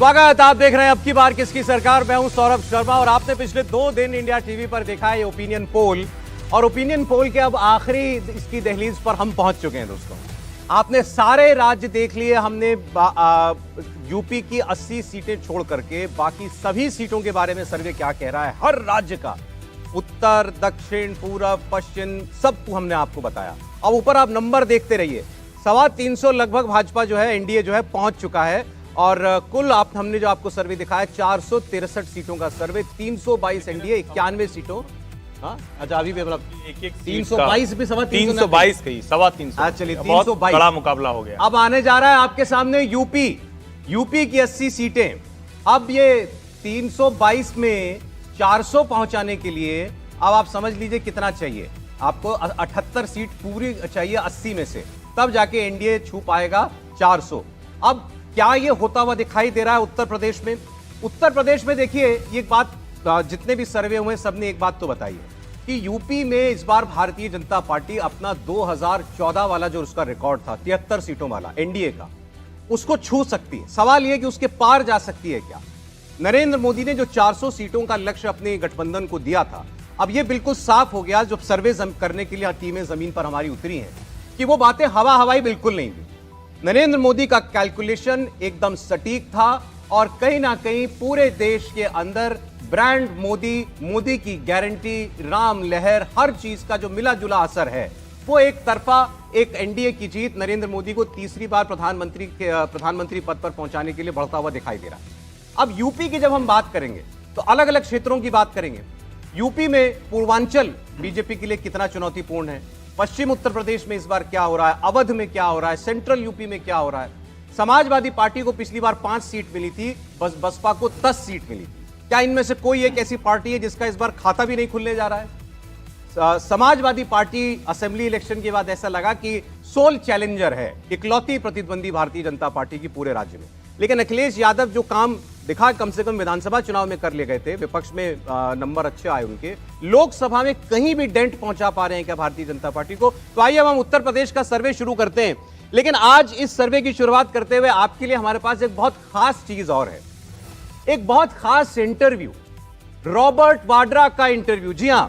स्वागत। आप देख रहे हैं अब की बार किसकी सरकार। मैं हूं सौरभ शर्मा और आपने पिछले 2 दिन इंडिया टीवी पर देखा है ओपिनियन पोल, और ओपिनियन पोल के अब आखिरी इसकी दहलीज पर हम पहुंच चुके हैं। दोस्तों, आपने सारे राज्य देख लिए। हमने यूपी की 80 सीटें छोड़ करके बाकी सभी सीटों के बारे में सर्वे क्या कह रहा है, हर राज्य का, उत्तर, दक्षिण, पूरब, पश्चिम, सब हमने आपको बताया। अब ऊपर आप नंबर देखते रहिए। 350 लगभग भाजपा जो है, एनडीए जो है, पहुंच चुका है। और कुल हमने जो आपको सर्वे दिखाया 463 सीटों का सर्वे, 322 एनडीए, 91 सीटों। हाँ अच्छा, अभी भी मतलब 322 भी 322 कही 325। चलिए, 322 बड़ा मुकाबला हो गया। अब आने जा रहा है आपके सामने यूपी की 80 सीटें। अब ये 322 में 400 पहुंचाने के लिए अब आप समझ लीजिए कितना चाहिए आपको। 78 सीट पूरी चाहिए 80 में से, तब जाके एनडीए छू पाएगा 400। अब क्या ये होता हुआ दिखाई दे रहा है उत्तर प्रदेश में? उत्तर प्रदेश में देखिए, ये बात जितने भी सर्वे हुए सबने एक बात तो बताई है कि यूपी में इस बार भारतीय जनता पार्टी अपना 2014 वाला जो उसका रिकॉर्ड था 73 सीटों वाला एनडीए का, उसको छू सकती है। सवाल यह कि उसके पार जा सकती है क्या? नरेंद्र मोदी ने जो 400 सीटों का लक्ष्य अपने गठबंधन को दिया था, अब यह बिल्कुल साफ हो गया जब सर्वे करने के लिए टीमें जमीन पर हमारी उतरी हैं कि वो बातें हवाई बिल्कुल नहीं थी। नरेंद्र मोदी का कैलकुलेशन एकदम सटीक था और कहीं ना कहीं पूरे देश के अंदर ब्रांड मोदी की गारंटी, राम लहर, हर चीज का जो मिला जुला असर है, वो एक तरफा एक एनडीए की जीत नरेंद्र मोदी को तीसरी बार प्रधानमंत्री पद पर पहुंचाने के लिए बढ़ता हुआ दिखाई दे रहा है। अब यूपी की जब हम बात करेंगे तो अलग अलग क्षेत्रों की बात करेंगे। यूपी में पूर्वांचल बीजेपी के लिए कितना चुनौतीपूर्ण है, पश्चिम उत्तर प्रदेश में इस बार क्या हो रहा है, अवध में क्या हो रहा है, सेंट्रल यूपी में क्या हो रहा है। समाजवादी पार्टी को पिछली बार 5 सीट मिली थी, बसपा को 10 सीट मिली थी। क्या इनमें से कोई एक ऐसी पार्टी है जिसका इस बार खाता भी नहीं खुलने जा रहा है? समाजवादी पार्टी असेंबली इलेक्शन के बाद ऐसा लगा कि सोल चैलेंजर है, इकलौती प्रतिद्वंदी भारतीय जनता पार्टी की पूरे राज्य में। लेकिन अखिलेश यादव जो काम दिखा, कम से कम विधानसभा चुनाव में कर ले गए थे, विपक्ष में नंबर अच्छे आए उनके, लोकसभा में कहीं भी डेंट पहुंचा पा रहे हैं क्या भारतीय जनता पार्टी को? तो आइए हम उत्तर प्रदेश का सर्वे शुरू करते हैं। लेकिन आज इस सर्वे की शुरुआत करते हुए आपके लिए हमारे पास एक बहुत खास चीज और है, एक बहुत खास इंटरव्यू, रॉबर्ट वाड्रा का इंटरव्यू। जी हां,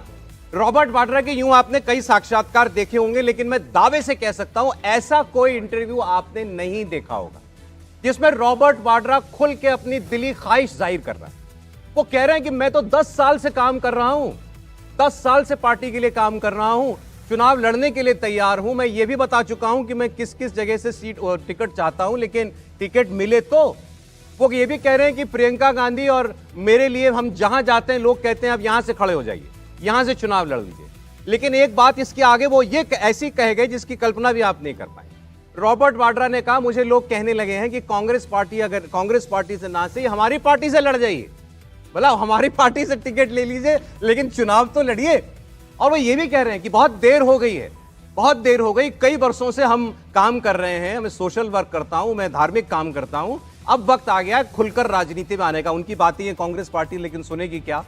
रॉबर्ट वाड्रा के यूं आपने कई साक्षात्कार देखे होंगे, लेकिन मैं दावे से कह सकता हूं ऐसा कोई इंटरव्यू आपने नहीं देखा होगा जिसमें रॉबर्ट वाड्रा खुल के अपनी दिली ख्वाहिश जाहिर कर रहा है। वो कह रहे हैं कि मैं तो 10 साल से काम कर रहा हूं, 10 साल से पार्टी के लिए काम कर रहा हूं, चुनाव लड़ने के लिए तैयार हूं। मैं ये भी बता चुका हूं कि मैं किस किस जगह से सीट और टिकट चाहता हूं, लेकिन टिकट मिले तो। वो ये भी कह रहे हैं कि प्रियंका गांधी और मेरे लिए हम जहां जाते हैं लोग कहते हैं अब यहां से खड़े हो जाइए, यहां से चुनाव लड़ लीजिए। लेकिन एक बात इसके आगे वो ये ऐसी कह गए जिसकी कल्पना भी आप नहीं कर पाए। रॉबर्ट वाड्रा ने कहा, मुझे लोग कहने लगे हैं कि कांग्रेस पार्टी अगर कांग्रेस पार्टी से ना सही हमारी पार्टी से लड़ जाइए, बोला हमारी पार्टी से टिकट ले लीजिए लेकिन चुनाव तो लड़िए। और वो ये भी कह रहे हैं कि बहुत देर हो गई है, बहुत देर हो गई, कई वर्षों से हम काम कर रहे हैं, मैं सोशल वर्क करता हूं, मैं धार्मिक काम करता हूं, अब वक्त आ गया खुलकर राजनीति में आने का। उनकी बातें ये कांग्रेस पार्टी लेकिन सुनेगी क्या?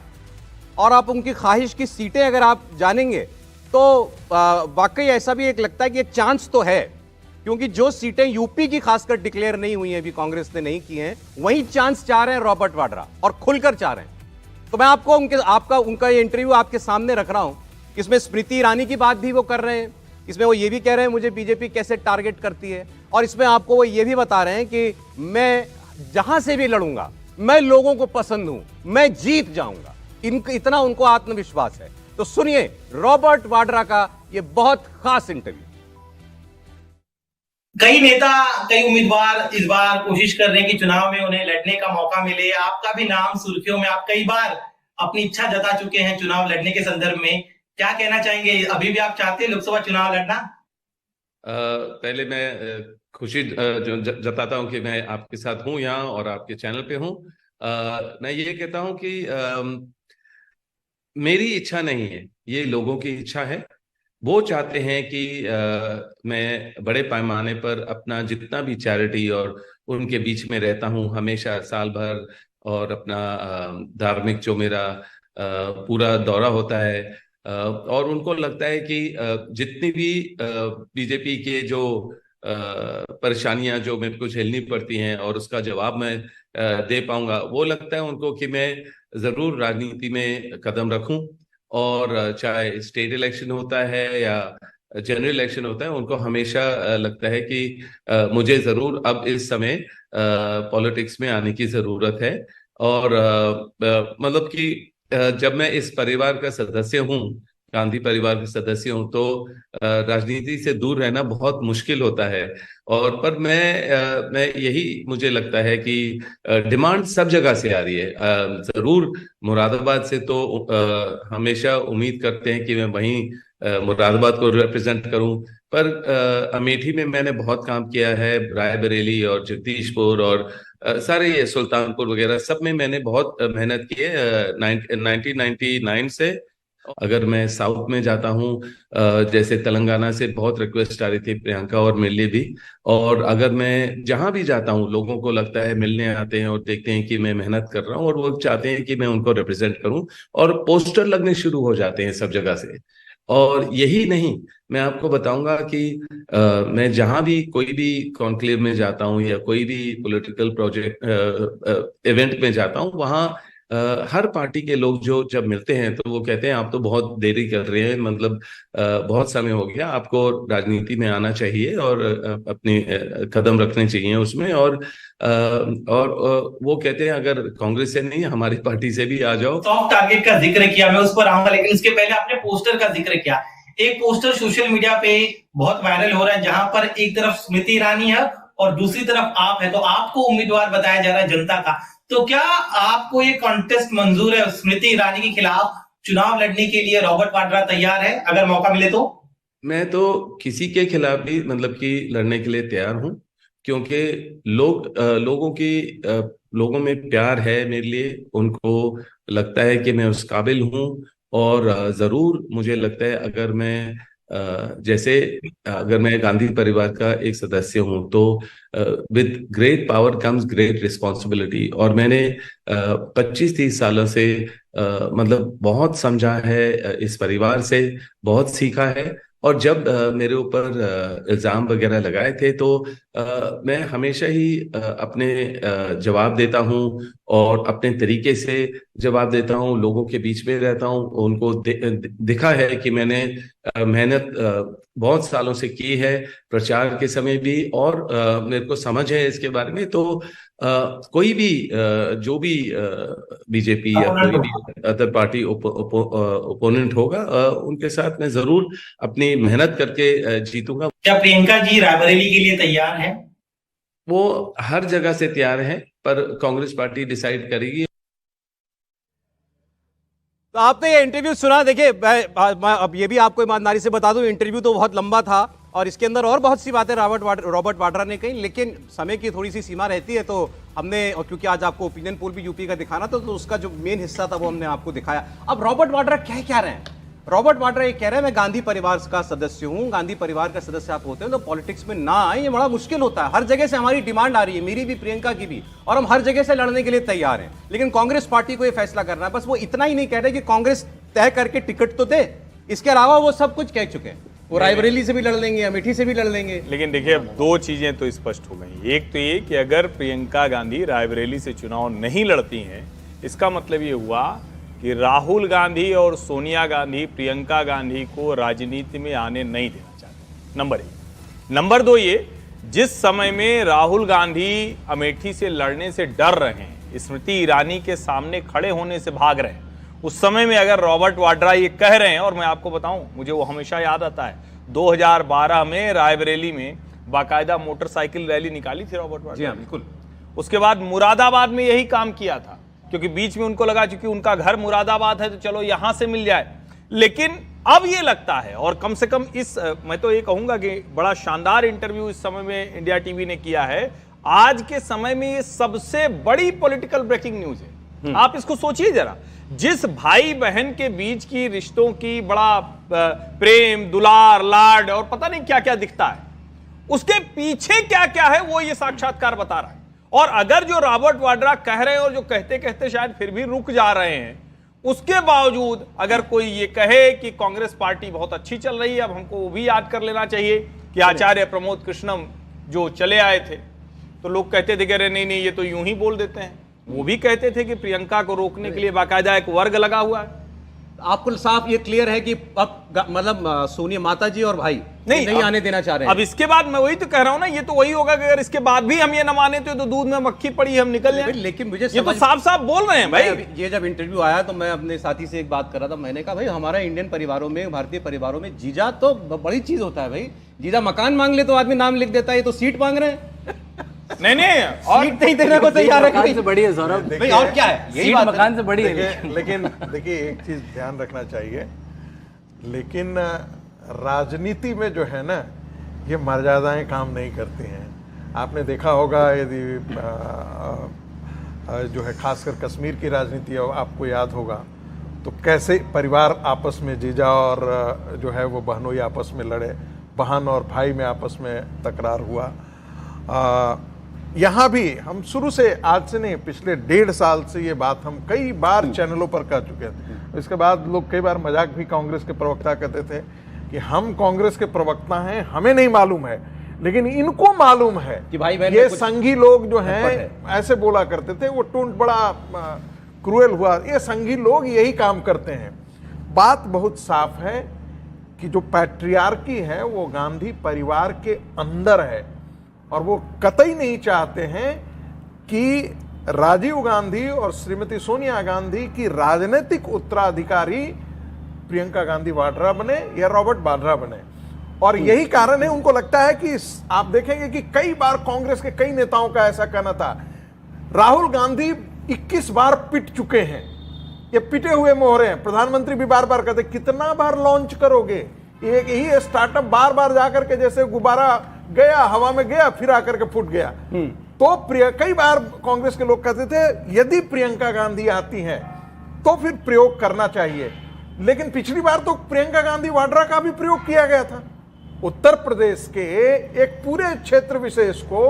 और आप उनकी ख्वाहिश की सीटें अगर आप जानेंगे तो वाकई ऐसा भी एक लगता है कि एक चांस तो है, क्योंकि जो सीटें यूपी की खासकर डिक्लेयर नहीं हुई हैं, अभी कांग्रेस ने नहीं की हैं, वही चांस चाह रहे हैं रॉबर्ट वाड्रा और खुलकर चाह रहे हैं। तो मैं आपको उनका ये इंटरव्यू आपके सामने रख रहा हूं। इसमें स्मृति ईरानी की बात भी वो कर रहे हैं, इसमें वो ये भी कह रहे हैं मुझे बीजेपी कैसे टारगेट करती है, और इसमें आपको वो ये भी बता रहे हैं कि मैं जहां से भी लड़ूंगा, मैं लोगों को पसंद हूं, मैं जीत जाऊंगा। इतना उनको आत्मविश्वास है। तो सुनिए रॉबर्ट वाड्रा का ये बहुत खास इंटरव्यू। कई नेता, कई उम्मीदवार इस बार कोशिश कर रहे हैं कि चुनाव में उन्हें लड़ने का मौका मिले। आपका भी नाम सुर्खियों में, आप कई बार अपनी इच्छा जता चुके हैं चुनाव लड़ने के संदर्भ में। क्या कहना चाहेंगे, अभी भी आप चाहते हैं लोकसभा चुनाव लड़ना? पहले मैं खुशी जताता हूं कि मैं आपके साथ हूं यहाँ और आपके चैनल पे हूं। मैं ये कहता हूं कि मेरी इच्छा नहीं है, ये लोगों की इच्छा है। वो चाहते हैं कि मैं बड़े पैमाने पर अपना जितना भी चैरिटी और उनके बीच में रहता हूं हमेशा साल भर, और अपना धार्मिक जो मेरा पूरा दौरा होता है, और उनको लगता है कि जितनी भी बीजेपी के जो परेशानियां जो मेरे को झेलनी पड़ती हैं और उसका जवाब मैं दे पाऊंगा, वो लगता है उनको कि मैं जरूर राजनीति में कदम रखूं। और चाहे स्टेट इलेक्शन होता है या जनरल इलेक्शन होता है, उनको हमेशा लगता है कि मुझे जरूर अब इस समय पॉलिटिक्स में आने की जरूरत है। और मतलब कि जब मैं इस परिवार का सदस्य हूँ, गांधी परिवार के सदस्य हूं, तो राजनीति से दूर रहना बहुत मुश्किल होता है। और पर मैं यही मुझे लगता है कि डिमांड सब जगह से आ रही है। जरूर मुरादाबाद से तो हमेशा उम्मीद करते हैं कि मैं वहीं मुरादाबाद को रिप्रेजेंट करूं, पर अमेठी में मैंने बहुत काम किया है, रायबरेली और जगदीशपुर और सारे ये सुल्तानपुर वगैरह सब में मैंने बहुत मेहनत की है 1999 से। अगर मैं साउथ में जाता हूँ, जैसे तेलंगाना से बहुत रिक्वेस्ट आ रही थी प्रियंका और मेरे लिए भी, और अगर मैं जहां भी जाता हूँ लोगों को लगता है, मिलने आते हैं और देखते हैं कि मैं मेहनत कर रहा हूँ और वो चाहते हैं कि मैं उनको रिप्रेजेंट करूं, और पोस्टर लगने शुरू हो जाते हैं सब जगह से। और यही नहीं, मैं आपको बताऊंगा कि मैं जहां भी कोई भी कॉन्क्लेव में जाता हूं या कोई भी पॉलिटिकल प्रोजेक्ट इवेंट में जाता हूं, वहां हर पार्टी के लोग जो जब मिलते हैं तो वो कहते हैं आप तो बहुत देरी कर रहे हैं, मतलब बहुत समय हो गया, आपको राजनीति में आना चाहिए और अपने कदम रखने चाहिए उसमें। और वो कहते हैं अगर कांग्रेस से नहीं, हमारी पार्टी से भी आ जाओ। सॉफ्ट टारगेट का जिक्र किया, मैं उस पर आऊंगा, लेकिन उसके पहले आपने पोस्टर का जिक्र किया। एक पोस्टर सोशल मीडिया पे बहुत वायरल हो रहा है, जहां पर एक तरफ स्मृति ईरानी है और दूसरी तरफ आप है, तो आपको उम्मीदवार बताया जा रहा है जनता का। तो क्या आपको ये कॉन्टेस्ट मंजूर है? स्मृति ईरानी के खिलाफ चुनाव लड़ने के लिए रॉबर्ट वाड्रा तैयार है अगर मौका मिले तो? मैं तो किसी के खिलाफ भी मतलब कि लड़ने के लिए तैयार हूं, क्योंकि लोगों में प्यार है मेरे लिए, उनको लगता है कि मैं उस काबिल हूं। और जरूर मुझे लगता है अगर मैं जैसे अगर मैं गांधी परिवार का एक सदस्य हूं तो with great power comes great responsibility. और मैंने 25-30 सालों से मतलब बहुत समझा है, इस परिवार से बहुत सीखा है। और जब मेरे ऊपर इल्जाम वगैरह लगाए थे तो मैं हमेशा ही अपने जवाब देता हूं और अपने तरीके से जवाब देता हूं, लोगों के बीच में रहता हूं। उनको दिखा है कि मैंने मेहनत बहुत सालों से की है, प्रचार के समय भी, और मेरे को समझ है इसके बारे में। तो कोई भी जो भी बीजेपी या कोई भी अदर पार्टी ओपोनेंट होगा, उनके साथ मैं जरूर अपनी मेहनत करके जीतूंगा। क्या प्रियंका जी रायबरेली के लिए तैयार हैं? वो हर जगह से तैयार हैं, पर कांग्रेस पार्टी डिसाइड करेगी। तो आपने ये इंटरव्यू सुना, देखिए मैं अब ये भी आपको ईमानदारी से बता दूं, इंटरव्यू तो बहुत लंबा था और इसके अंदर और बहुत सी बातें रॉबर्ट वाड्रा ने कही, लेकिन समय की थोड़ी सी सीमा रहती है, तो हमने, और क्योंकि आज आपको ओपिनियन पोल भी यूपी का दिखाना था, तो उसका जो मेन हिस्सा था वो हमने आपको दिखाया। अब रॉबर्ट वाड्रा कह क्या रहे हैं? रॉबर्ट वाड्रा ये कह रहे हैं मैं गांधी परिवार का सदस्य हूं, गांधी परिवार का सदस्य आप होते हैं तो पॉलिटिक्स में ना आए, ये बड़ा मुश्किल होता है, हर जगह से हमारी डिमांड आ रही है, मेरी भी, प्रियंका की भी, और हम हर जगह से लड़ने के लिए तैयार हैं, लेकिन कांग्रेस पार्टी को ये फैसला करना है। बस वो इतना ही नहीं कह रहे कि कांग्रेस तय करके टिकट तो दे, इसके अलावा वो सब कुछ कह चुके हैं, वो रायबरेली से भी लड़ लेंगे, अमेठी से भी लड़ लेंगे। लेकिन देखिए अब दो चीजें तो स्पष्ट हो गई। एक तो ये कि अगर प्रियंका गांधी रायबरेली से चुनाव नहीं लड़ती हैं, इसका मतलब ये हुआ कि राहुल गांधी और सोनिया गांधी प्रियंका गांधी को राजनीति में आने नहीं देना चाहते, नंबर एक। नंबर दो, ये जिस समय में राहुल गांधी अमेठी से लड़ने से डर रहे हैं, स्मृति ईरानी के सामने खड़े होने से भाग रहे हैं, उस समय में अगर रॉबर्ट वाड्रा ये कह रहे हैं, और मैं आपको बताऊं, मुझे वो हमेशा याद आता है, 2012 में रायबरेली में बाकायदा मोटरसाइकिल रैली निकाली थी रॉबर्ट वाड्रा। जी हाँ, बिल्कुल। उसके बाद मुरादाबाद में यही काम किया था, क्योंकि बीच में उनको लगा चूंकि उनका घर मुरादाबाद है तो चलो यहां से मिल जाए। लेकिन अब ये लगता है, और कम से कम मैं तो ये कहूंगा कि बड़ा शानदार इंटरव्यू इस समय में इंडिया टीवी ने किया है। आज के समय में ये सबसे बड़ी पॉलिटिकल ब्रेकिंग न्यूज है। आप इसको सोचिए जरा, जिस भाई बहन के बीच की रिश्तों की बड़ा प्रेम, दुलार, लाड और पता नहीं क्या क्या दिखता है, उसके पीछे क्या क्या है वो ये साक्षात्कार बता रहा है। और अगर जो रॉबर्ट वाड्रा कह रहे हैं, और जो कहते कहते शायद फिर भी रुक जा रहे हैं, उसके बावजूद अगर कोई ये कहे कि कांग्रेस पार्टी बहुत अच्छी चल रही है, अब हमको वो भी याद कर लेना चाहिए कि आचार्य प्रमोद कृष्णम जो चले आए थे, तो लोग कहते थे कि अरे नहीं नहीं ये तो यूं ही बोल देते हैं। वो भी कहते थे कि प्रियंका को रोकने के लिए बाकायदा एक वर्ग लगा हुआ है। आपको साफ ये क्लियर है कि अब मतलब सोनिया माता जी और भाई नहीं आने देना चाह रहे हैं। अब इसके बाद मैं वही तो कह रहा हूं ना, ये तो वही होगा कि अगर इसके बाद भी हम ये न माने तो दूध में मक्खी पड़ी, हम निकल जाए। लेकिन मुझे ये तो साफ साफ बोल रहे हैं भाई। ये जब इंटरव्यू आया तो मैं अपने साथी से एक बात कर रहा था, मैंने कहा भाई हमारा इंडियन परिवारों में, भारतीय परिवारों में जीजा तो बड़ी चीज होता है भाई। जीजा मकान मांग ले तो आदमी नाम लिख देता है, ये तो सीट मांग रहे हैं। नहीं और सीट नहीं देने को तैयार है। मकान से बड़ी है सौरभ, भाई और क्या है, यही सीट बात है। मकान से बड़ी है। लेकिन देखिए एक चीज ध्यान रखना चाहिए, लेकिन राजनीति में जो है ना, ये मर्यादाएं काम नहीं करती हैं। आपने देखा होगा, यदि जो है खासकर कश्मीर की राजनीति आपको याद होगा, तो कैसे परिवार आपस में, जीजा और जो है वो बहनोई आपस में लड़े, बहन और भाई में आपस में तकरार हुआ। यहाँ भी हम शुरू से, आज से नहीं, पिछले 1.5 साल से ये बात हम कई बार चैनलों पर कह चुके थे। इसके बाद लोग कई बार मजाक भी कांग्रेस के प्रवक्ता कहते थे कि हम कांग्रेस के प्रवक्ता हैं, हमें नहीं मालूम है, लेकिन इनको मालूम है कि भाई बहन ये संघी लोग जो हैं ऐसे बोला करते थे। वो टूंट बड़ा क्रूएल हुआ। ये संघी लोग यही काम करते हैं। बात बहुत साफ है कि जो पैट्रियार्की है वो गांधी परिवार के अंदर है, और वो कतई नहीं चाहते हैं कि राजीव गांधी और श्रीमती सोनिया गांधी की राजनीतिक उत्तराधिकारी प्रियंका गांधी वाड्रा बने या रॉबर्ट वाड्रा बने। और यही कारण है, उनको लगता है कि आप देखेंगे कि कई बार कांग्रेस के कई नेताओं का ऐसा कहना था, राहुल गांधी 21 बार पिट चुके हैं, ये पिटे हुए मोहरे हैं। प्रधानमंत्री भी बार बार कहते कितना बार लॉन्च करोगे, एक ही स्टार्टअप बार बार जाकर के जैसे गुब्बारा गया, हवा में गया, फिर आकर के फूट गया। तो कई बार कांग्रेस के लोग कहते थे यदि प्रियंका गांधी आती हैं तो फिर प्रयोग करना चाहिए। लेकिन पिछली बार तो प्रियंका गांधी वाड्रा का भी प्रयोग किया गया था। उत्तर प्रदेश के एक पूरे क्षेत्र विशेष को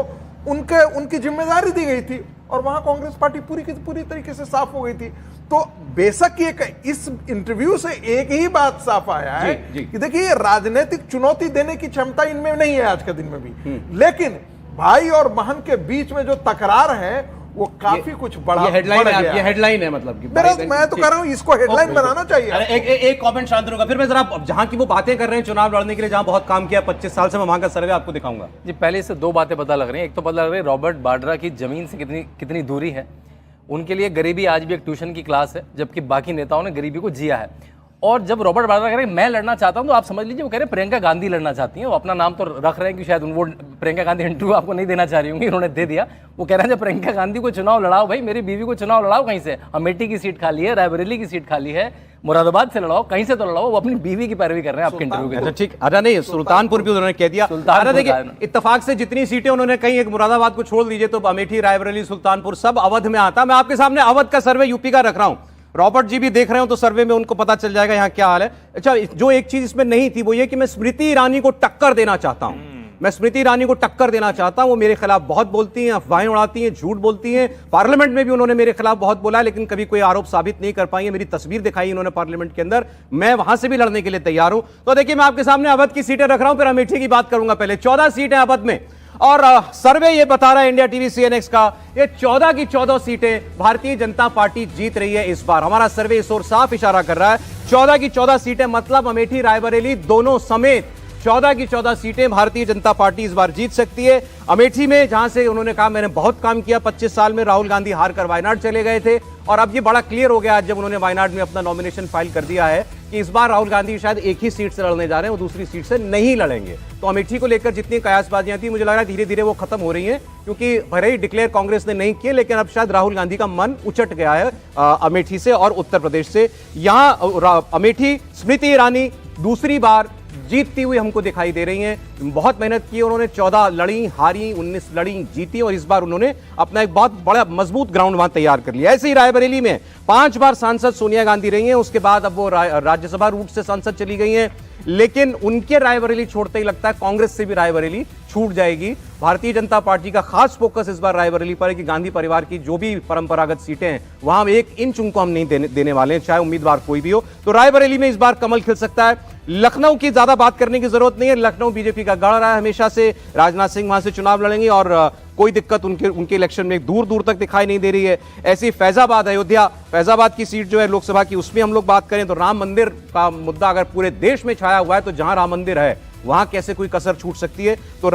उनकी जिम्मेदारी दी गई थी, और वहां कांग्रेस पार्टी पूरी की पूरी तरीके से साफ हो गई थी। तो बेशक ये इस इंटरव्यू से एक ही बात साफ आया है कि देखिए राजनीतिक चुनौती देने की क्षमता इनमें नहीं है आज के दिन में भी, लेकिन भाई और बहन के बीच में जो तकरार है वो काफी कुछ बड़ा ये हेडलाइन है, ये हेडलाइन है मतलब कि मैं तो कह रहा हूं इसको हेडलाइन बनाना चाहिए। अरे एक कमेंट शांत होगा, फिर मैं जरा जहां की वो बातें कर रहे हैं चुनाव लड़ने के लिए, जहां बहुत काम किया 25 साल से, मैं वहां का सर्वे आपको दिखाऊंगा। जी पहले से 2 बातें पता लग रही हैं। एक तो पता लग रही है रॉबर्ट वाड्रा की जमीन से कितनी दूरी है। उनके लिए गरीबी आज भी एक ट्यूशन की क्लास है, जबकि बाकी नेताओं ने गरीबी को जिया है। और जब रॉबर्ट वाड्रा कह रहे हैं मैं लड़ना चाहता हूं, तो आप समझ लीजिए वो कह रहे हैं प्रियंका गांधी लड़ना चाहती हैं। वो अपना नाम तो रख रहे हैं कि शायद वो प्रियंका गांधी इंटरव्यू आपको नहीं देना चाह रही होंगी, उन्होंने दे दिया। वो कह रहे हैं जब प्रियंका गांधी को चुनाव लड़ाओ भाई, मेरी बीवी को चुनाव लड़ाओ कहीं से। अमेठी की सीट खाली है, रायबरेली की सीट खाली है, मुरादाबाद से लड़ाओ, कहीं से तो लड़ाओ। वो अपनी बीवी की पैरवी कर रहे हैं आपके इंटरव्यू के। अच्छा ठीक, अरे नहीं, सुल्तानपुर भी उन्होंने कह दिया। देखिए इत्तेफाक से जितनी सीटें उन्होंने कहीं, एक मुरादाबाद को छोड़ दीजिए तो अमेठी, रायबरेली, सुल्तानपुर सब अवध में आता। मैं आपके सामने अवध का सर्वे यूपी का रख रहा हूं, रॉबर्ट जी भी देख रहे हो तो सर्वे में उनको पता चल जाएगा यहाँ क्या हाल है। अच्छा, जो एक चीज इसमें नहीं थी वो ये कि मैं स्मृति ईरानी को टक्कर देना चाहता हूं। मैं स्मृति ईरानी को टक्कर देना चाहता हूं। वो मेरे खिलाफ बहुत बोलती हैं, अफवाहें उड़ाती हैं, झूठ बोलती हैं। पार्लियामेंट में भी उन्होंने मेरे खिलाफ बहुत बोला, लेकिन कभी कोई आरोप साबित नहीं कर पाई है। मेरी तस्वीर दिखाई उन्होंने पार्लियामेंट के अंदर, मैं वहां से भी लड़ने के लिए तैयार हूं। तो देखिए मैं आपके सामने अवध की सीटें रख रहा हूं, फिर अमेठी की बात करूंगा। पहले 14 सीटें अवध में, और सर्वे ये बता रहा है इंडिया टीवी CNX का, ये 14 की 14 सीटें भारतीय जनता पार्टी जीत रही है इस बार। हमारा सर्वे इस ओर साफ इशारा कर रहा है। 14 की 14 सीटें मतलब अमेठी, रायबरेली दोनों समेत 14 की 14 सीटें भारतीय जनता पार्टी इस बार जीत सकती है। अमेठी में जहां से उन्होंने कहा मैंने बहुत काम किया 25 साल में, राहुल गांधी हार कर वायनाड चले गए थे, और अब ये बड़ा क्लियर हो गया आज जब उन्होंने वायनाड में अपना नॉमिनेशन फाइल कर दिया है कि इस बार राहुल गांधी शायद एक ही सीट से लड़ने जा रहे हैं, वो दूसरी सीट से नहीं लड़ेंगे। तो अमेठी को लेकर जितनी कयासबाजियां थी, मुझे लग रहा है धीरे धीरे वो खत्म हो रही हैं, क्योंकि भले ही डिक्लेयर कांग्रेस ने नहीं किए, लेकिन अब शायद राहुल गांधी का मन उचट गया है अमेठी से और उत्तर प्रदेश से। यहां अमेठी स्मृति ईरानी दूसरी बार जीतती हुई हमको दिखाई दे रही हैं। बहुत मेहनत की उन्होंने, 14 लड़ी, हारी, 19 लड़ी, जीती, और इस बार उन्होंने अपना एक बहुत बड़ा मजबूत ग्राउंड वहां तैयार कर लिया। ऐसे ही रायबरेली में 5 बार सांसद सोनिया गांधी रही हैं, उसके बाद अब वो राज्यसभा रूट से सांसद चली गई हैं। लेकिन उनके रायबरेली छोड़ते ही लगता है कांग्रेस से भी रायबरेली छूट जाएगी। भारतीय जनता पार्टी का खास फोकस इस बार रायबरेली पर है कि गांधी परिवार की जो भी परंपरागत सीटें हैं वहां हम 1 इंच उनको हम नहीं देने वाले हैं, चाहे उम्मीदवार कोई भी हो। तो रायबरेली में इस बार कमल खिल सकता है। लखनऊ की ज्यादा बात करने की जरूरत नहीं है, लखनऊ बीजेपी का गढ़ रहा है हमेशा से। राजनाथ सिंह वहां से चुनाव लड़ेंगे और कोई दिक्कत उनके इलेक्शन में दूर दूर तक दिखाई नहीं दे रही है। ऐसी फैजाबाद, अयोध्या, फैजाबाद की सीट जो है लोकसभा की, उसमें हम लोग बात करें तो राम मंदिर का मुद्दा अगर पूरे देश में छाया हुआ है तो जहां राम मंदिर है वहां कैसे कोई कसर छूट सकती है। तो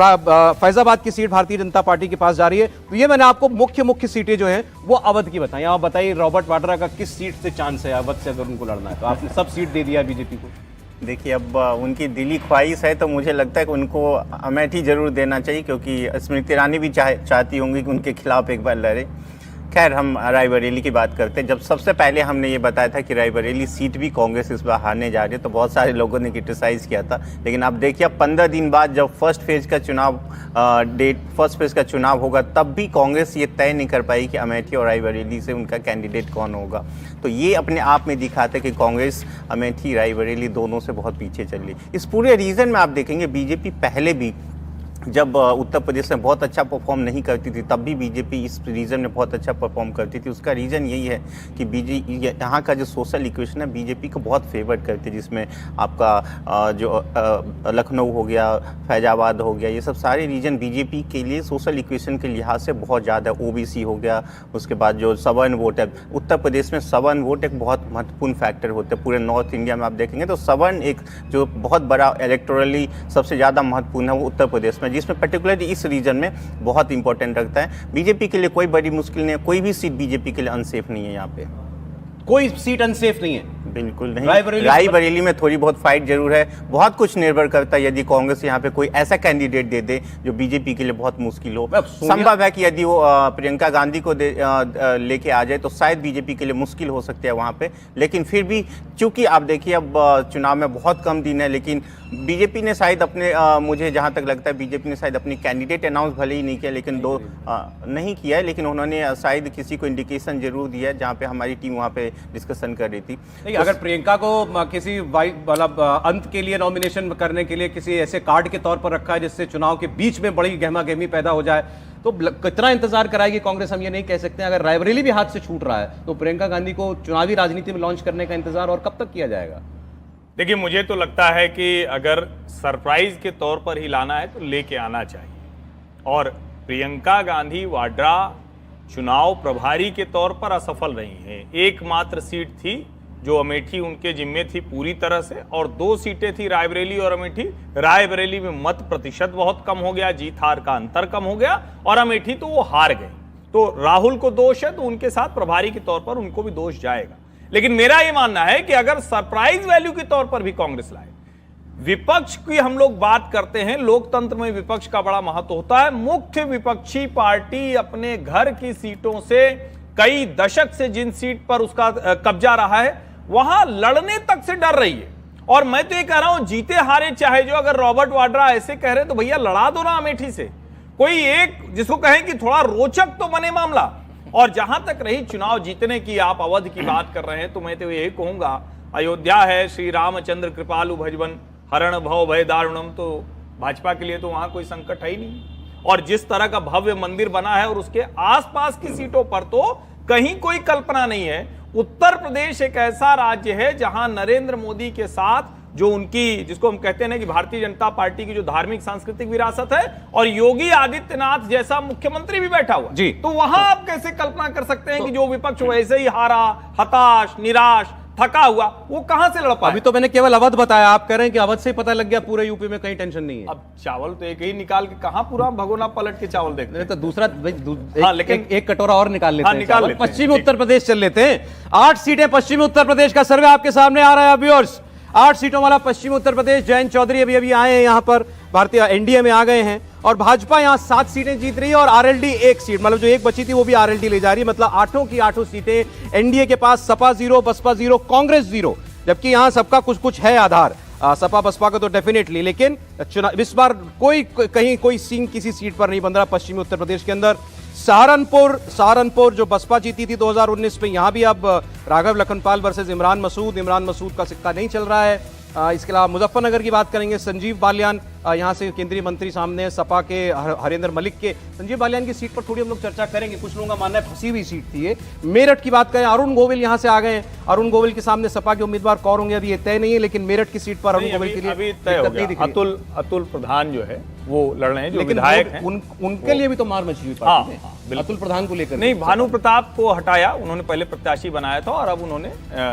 फैजाबाद की सीट भारतीय जनता पार्टी के पास जा रही है। तो ये मैंने आपको मुख्य सीटें जो हैं वो अवध की बताई। आप बताइए रॉबर्ट वाड्रा का किस सीट से चांस है अवध से अगर उनको लड़ना है? तो आपने सब सीट दे दिया बीजेपी को। देखिए, अब उनकी दिली ख्वाहिश है तो मुझे लगता है कि उनको अमेठी जरूर देना चाहिए, क्योंकि स्मृति ईरानी भी चाहती होंगी कि उनके खिलाफ एक बार लड़े। खैर, हम रायबरेली की बात करते हैं। जब सबसे पहले हमने ये बताया था कि रायबरेली सीट भी कांग्रेस इस बार हारने जा रही है तो बहुत सारे लोगों ने क्रिटिसाइज़ किया था। लेकिन आप देखिए, अब 15 दिन बाद जब फर्स्ट फेज का चुनाव होगा तब भी कांग्रेस ये तय नहीं कर पाई कि अमेठी और रायबरेली से उनका कैंडिडेट कौन होगा। तो ये अपने आप में दिखाता है कि कांग्रेस अमेठी रायबरेली दोनों से बहुत पीछे चल रही। इस पूरे रीजन में आप देखेंगे बीजेपी पहले भी जब उत्तर प्रदेश में बहुत अच्छा परफॉर्म नहीं करती थी तब भी बीजेपी इस रीजन में बहुत अच्छा परफॉर्म करती थी। उसका रीज़न यही है कि यहाँ का जो सोशल इक्वेशन है बीजेपी को बहुत फेवर करती है, जिसमें आपका जो लखनऊ हो गया, फैजाबाद हो गया, ये सब सारे रीजन बीजेपी के लिए सोशल इक्वेशन के लिहाज से बहुत ज़्यादा। ओबीसी हो गया, उसके बाद जो सवर्ण वोट है, उत्तर प्रदेश में सवर्ण वोट एक बहुत महत्वपूर्ण फैक्टर होता है। पूरे नॉर्थ इंडिया में आप देखेंगे तो सवर्ण एक जो बहुत बड़ा इलेक्टोरली सबसे ज़्यादा महत्वपूर्ण है वो उत्तर प्रदेश में, जिसमें पर्टिकुलरली इस रीजन में बहुत इंपॉर्टेंट रखता है। बीजेपी के लिए कोई बड़ी मुश्किल नहीं है, कोई भी सीट बीजेपी के लिए अनसेफ नहीं है। यहाँ पे कोई सीट अनसेफ नहीं है, बिल्कुल नहीं। रायबरेली में थोड़ी बहुत फाइट जरूर है। बहुत कुछ निर्भर करता है यदि कांग्रेस यहाँ पे कोई ऐसा कैंडिडेट दे दे जो बीजेपी के लिए बहुत मुश्किल हो। संभव है कि यदि वो प्रियंका गांधी को लेके आ जाए तो शायद बीजेपी के लिए मुश्किल हो सकती है वहाँ पे। लेकिन फिर भी चूंकि आप देखिए अब चुनाव में बहुत कम दिन है, लेकिन बीजेपी ने शायद अपने मुझे जहाँ तक लगता है बीजेपी ने शायद अपनी कैंडिडेट अनाउंस भले ही नहीं किया, लेकिन नहीं किया है, लेकिन उन्होंने शायद किसी को इंडिकेशन जरूर दिया है जहाँ पे हमारी टीम वहाँ पे डिस्कशन कर रही थी। अगर प्रियंका को किसी मतलब अंत के लिए नॉमिनेशन करने के लिए किसी ऐसे कार्ड के तौर पर रखा है जिससे चुनाव के बीच में बड़ी गहमा गहमी पैदा हो जाए तो कितना इंतजार कराएगी कांग्रेस, हम ये नहीं कह सकते हैं। अगर रायबरेली भी हाथ से छूट रहा है तो प्रियंका गांधी को चुनावी राजनीति में लॉन्च करने का इंतजार और कब तक किया जाएगा? देखिए, मुझे तो लगता है कि अगर सरप्राइज के तौर पर ही लाना है तो लेके आना चाहिए। और प्रियंका गांधी वाड्रा चुनाव प्रभारी के तौर पर असफल रही हैं। एकमात्र सीट थी जो अमेठी उनके जिम्मे थी पूरी तरह से, और 2 सीटें थी रायबरेली और अमेठी। रायबरेली में मत प्रतिशत बहुत कम हो गया, जीत हार का अंतर कम हो गया, और अमेठी तो वो हार गए। तो राहुल को दोष है तो उनके साथ प्रभारी के तौर पर उनको भी दोष जाएगा। लेकिन मेरा यह मानना है कि अगर सरप्राइज वैल्यू के तौर पर भी कांग्रेस लाए, विपक्ष की हम लोग बात करते हैं, लोकतंत्र में विपक्ष का बड़ा महत्व होता है। मुख्य विपक्षी पार्टी अपने घर की सीटों से कई दशक से जिन सीट पर उसका कब्जा रहा है वहां लड़ने तक से डर रही है। और मैं तो ये कह रहा हूं, जीते हारे चाहे जो, अगर रॉबर्ट वाड्रा ऐसे कह रहे तो भैया लड़ा दो ना अमेठी से, कोई एक जिसको कहें कि थोड़ा रोचक तो बने मामला। और जहां तक रही चुनाव जीतने की, आप अवध की बात कर रहे हैं तो मैं तो यही कहूंगा, अयोध्या है, श्री रामचंद्र कृपालु भजवन हरण भव भय दारुणम, तो भाजपा के लिए तो वहां कोई संकट है ही नहीं। और जिस तरह का भव्य मंदिर बना है और उसके आसपास की सीटों पर तो कहीं कोई कल्पना नहीं है। उत्तर प्रदेश एक ऐसा राज्य है जहां नरेंद्र मोदी के साथ जो उनकी, जिसको हम कहते हैं ना कि भारतीय जनता पार्टी की जो धार्मिक सांस्कृतिक विरासत है, और योगी आदित्यनाथ जैसा मुख्यमंत्री भी बैठा हुआ जी, तो वहां आप कैसे कल्पना कर सकते हैं कि जो विपक्ष वैसे ही हारा, हताश, निराश, थका हुआ, वो कहां से लड़ पाए? अभी तो मैंने केवल अवध बताया, आप कह रहे हैं कि अवध से पता लग गया पूरे यूपी में कहीं टेंशन नहीं है। अब चावल तो एक ही निकाल के कहां पूरा भगोना पलट के चावल देखते हैं? तो दूसरा लेकिन एक कटोरा और निकाल लेते हैं। निकाल लेते हैं। पश्चिमी उत्तर प्रदेश चल लेते हैं। 8 सीटें पश्चिमी उत्तर प्रदेश का सर्वे आपके सामने आ रहा है व्यूअर्स। 8 सीटों वाला पश्चिमी उत्तर प्रदेश। जयंत चौधरी अभी आए हैं यहाँ पर, भारतीय एनडीए में आ गए हैं, और भाजपा यहाँ 7 सीटें जीत रही है और आरएलडी 1 सीट, मतलब जो एक बची थी वो भी आरएलडी ले जा रही है। मतलब 8 की 8 सीटें एनडीए के पास, सपा 0, बसपा 0, कांग्रेस 0, जबकि यहाँ सबका कुछ कुछ है आधार, सपा बसपा का तो डेफिनेटली। लेकिन चुनाव इस बार कहीं कोई सीन किसी सीट पर नहीं बन रहा पश्चिमी उत्तर प्रदेश के अंदर। सहारनपुर जो बसपा जीती थी 2019 में, यहां भी अब राघव लखनपाल वर्सेस इमरान मसूद का सिक्का नहीं चल रहा है। इसके अलावा मुजफ्फरनगर की बात करेंगे, संजीव बालियान यहाँ से केंद्रीय मंत्री सामने हैं, सपा के हरेंद्र मलिक के। संजीव बालियान की सीट पर थोड़ी हम लोग चर्चा करेंगे, कुछ लोगों का मानना है फंसी हुई सीट थी ये। मेरठ की बात करें, अरुण गोविल यहाँ से आ गए हैं। अरुण गोविल के सामने सपा के उम्मीदवार कौन होंगे अभी ये तय नहीं है, लेकिन मेरठ की सीट पर अरुण गोविल के लिए अभी तय हो गया। अतुल प्रधान जो है वो लड़ रहे हैं, जो विधायक हैं। उनके लिए भी तो मार मची हुई पार्टी में, अतुल प्रधान को लेकर नहीं, भानु प्रताप को हटाया, उन्होंने पहले प्रत्याशी बनाया था और अब उन्होंने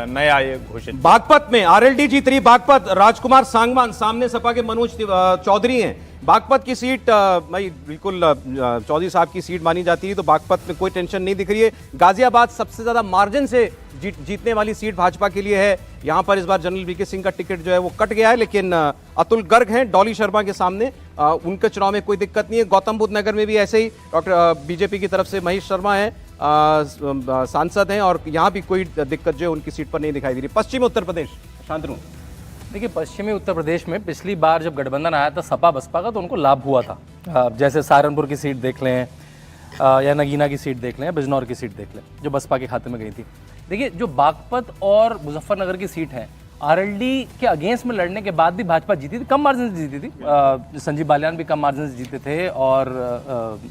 नया ये घोषित। बागपत में आरएलडी जीत रही, बागपत राजकुमार सांगवान, सामने सपा के मनोज चौधरी हैं। बागपत की सीट भाई बिल्कुल चौधरी साहब की सीट मानी जाती है, तो बागपत में कोई टेंशन नहीं दिख रही है। गाजियाबाद सबसे ज्यादा मार्जिन से जीतने वाली सीट भाजपा के लिए है। यहां पर इस बार जनरल वीके सिंह का टिकट जो है वो कट गया है, लेकिन अतुल गर्ग हैं डॉली शर्मा के सामने, उनके चुनाव में कोई दिक्कत नहीं है। गौतम बुद्ध नगर में भी ऐसे ही डॉक्टर बीजेपी की तरफ से महेश शर्मा है, सांसद हैं, और यहाँ भी कोई दिक्कत जो है उनकी सीट पर नहीं दिखाई दे रही। पश्चिमी उत्तर प्रदेश, शांतनु। देखिए, पश्चिमी उत्तर प्रदेश में पिछली बार जब गठबंधन आया था सपा बसपा का, तो उनको लाभ हुआ था। जैसे सहारनपुर की सीट देख लें, या नगीना की सीट देख लें, या बिजनौर की सीट देख लें, जो बसपा के खाते में गई थी। देखिए, जो बागपत और मुजफ्फरनगर की सीट है, आरएलडी के अगेंस्ट में लड़ने के बाद भी भाजपा जीती थी, कम मार्जिन से जीती थी। संजीव बालियान भी कम मार्जिन से जीते थे, और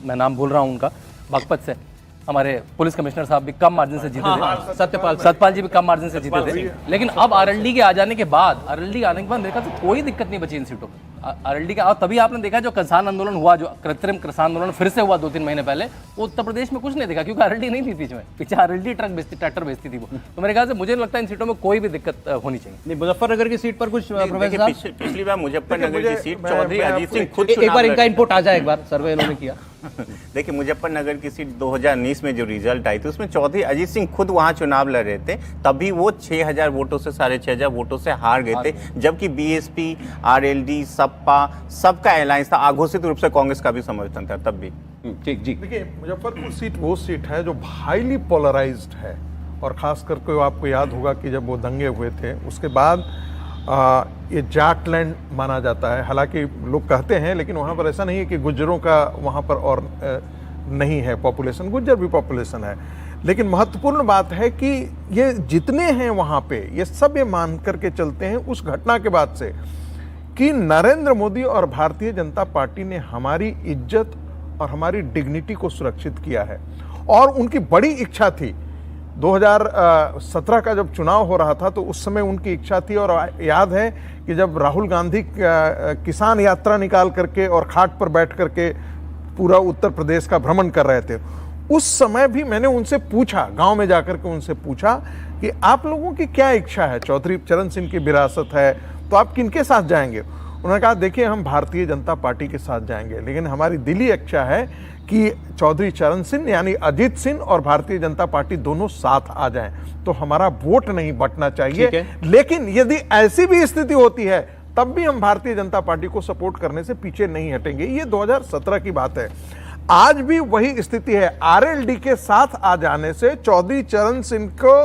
मैं नाम भूल रहा हूँ उनका, बागपत से हमारे पुलिस कमिश्नर साहब भी कम मार्जिन से जीते थे। सत्यपाल जी भी कम मार्जिन से जीते थे। लेकिन अब आरएलडी के आने के बाद देखा तो कोई दिक्कत नहीं बची इन सीटों पर। आरएलडी का, और तभी आपने देखा जो किसान आंदोलन हुआ, जो कृत्रिम किसान आंदोलन फिर से हुआ 2-3 महीने पहले, वो उत्तर प्रदेश में कुछ नहीं देखा, क्योंकि आरएलडी नहीं थी बीच में। पीछे आरएलडी ट्रैक्टर बेचती थी वो। तो मेरे ख्याल से मुझे लगता है इन सीटों में कोई भी दिक्कत होनी चाहिए। नहीं, मुजफ्फरनगर की सीट पर कुछ पिछली बार मुजफ्फरनगर की सीट चौधरी अजीत सिंह खुद, एक बार इनका इनपुट आ जाए, एक बार सर्वे इन्होंने किया। देखिए, मुजफ्फरनगर की सीट 2019 में जो रिजल्ट आई थी उसमें चौधरी अजीत सिंह खुद वहां चुनाव लड़ रहे थे, तभी वो 6000 वोटों से 6500 वोटों से हार गए थे, जबकि बीएसपी, आरएलडी, सपा सबका अलायंस था, आघोषित रूप से कांग्रेस का भी समर्थन था तब भी। ठीक जी। देखिए, मुजफ्फरपुर सीट वो सीट है जो हाईली पोलराइज्ड है, और खास करके आपको याद होगा कि जब वो दंगे हुए थे उसके बाद ये जाटलैंड माना जाता है। हालांकि लोग कहते हैं, लेकिन वहाँ पर ऐसा नहीं है कि गुज्जरों का वहाँ पर और नहीं है पॉपुलेशन, गुज्जर भी पॉपुलेशन है। लेकिन महत्वपूर्ण बात है कि ये जितने हैं वहाँ पे, ये सब ये मान करके चलते हैं उस घटना के बाद से कि नरेंद्र मोदी और भारतीय जनता पार्टी ने हमारी इज्जत और हमारी डिग्निटी को सुरक्षित किया है। और उनकी बड़ी इच्छा थी, 2017 का जब चुनाव हो रहा था तो उस समय उनकी इच्छा थी, और याद है कि जब राहुल गांधी किसान यात्रा निकाल करके और खाट पर बैठ करके पूरा उत्तर प्रदेश का भ्रमण कर रहे थे, उस समय भी मैंने उनसे पूछा, गांव में जाकर के उनसे पूछा कि आप लोगों की क्या इच्छा है, चौधरी चरण सिंह की विरासत है तो आप किनके साथ जाएंगे। उन्होंने कहा, देखिए, हम भारतीय जनता पार्टी के साथ जाएंगे, लेकिन हमारी दिली इच्छा है कि चौधरी चरण सिंह यानी अजीत सिंह और भारतीय जनता पार्टी दोनों साथ आ जाएं, तो हमारा वोट नहीं बंटना चाहिए। लेकिन यदि ऐसी भी स्थिति होती है तब भी हम भारतीय जनता पार्टी को सपोर्ट करने से पीछे नहीं हटेंगे। ये 2017 की बात है। आज भी वही स्थिति है। आरएलडी के साथ आ जाने से चौधरी चरण सिंह को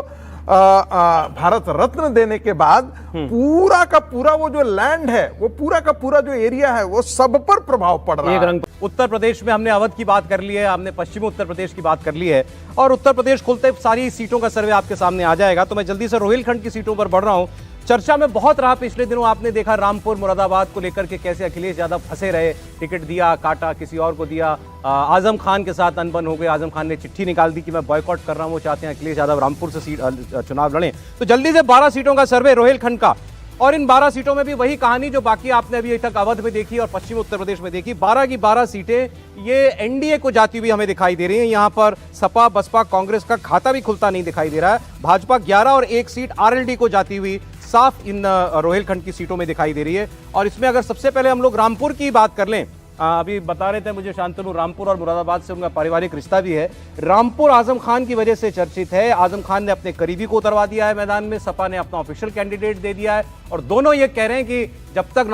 भारत रत्न देने के बाद पूरा का पूरा वो जो लैंड है, वो पूरा का पूरा जो एरिया है, वो सब पर प्रभाव पड़ रहा है। उत्तर प्रदेश में हमने अवध की बात कर ली है, हमने पश्चिमी उत्तर प्रदेश की बात कर ली है, और उत्तर प्रदेश खुलते सारी सीटों का सर्वे आपके सामने आ जाएगा। तो मैं जल्दी से रोहिलखंड की सीटों पर बढ़ रहा हूं। चर्चा में बहुत रहा पिछले दिनों, आपने देखा रामपुर मुरादाबाद को लेकर के कैसे अखिलेश यादव फंसे रहे, टिकट दिया, काटा, किसी और को दिया। आजम खान के साथ अनबन हो गई, आजम खान ने चिट्ठी निकाल दी कि मैं बॉयकॉट कर रहा हूं, वो चाहते हैं अखिलेश यादव रामपुर से चुनाव लड़ें। तो जल्दी से 12 सीटों का सर्वे रोहिलखंड का, और इन 12 सीटों में भी वही कहानी जो बाकी आपने अभी तक अवध में देखी और पश्चिमी उत्तर प्रदेश में देखी। 12 की 12 सीटें ये एनडीए को जाती हुई हमें दिखाई दे रही हैं। यहां पर सपा बसपा कांग्रेस का खाता भी खुलता नहीं दिखाई दे रहा है। भाजपा 11 और 1 सीट आरएलडी को जाती हुई साफ इन रोहिलखंड की सीटों में दिखाई दे रही है। और इसमें अगर सबसे पहले हम लोग रामपुर की बात कर लें, अभी बता रहे थे मुझे शांतनु, रामपुर और मुरादाबाद से उनका पारिवारिक रिश्ता भी है। रामपुर आजम खान की वजह से चर्चित है। आजम खान ने अपने करीबी को उतरवा दिया है मैदान में, सपा ने अपना ऑफिशियल कैंडिडेट दे दिया है, और दोनों ये कह रहे हैं कि जब तक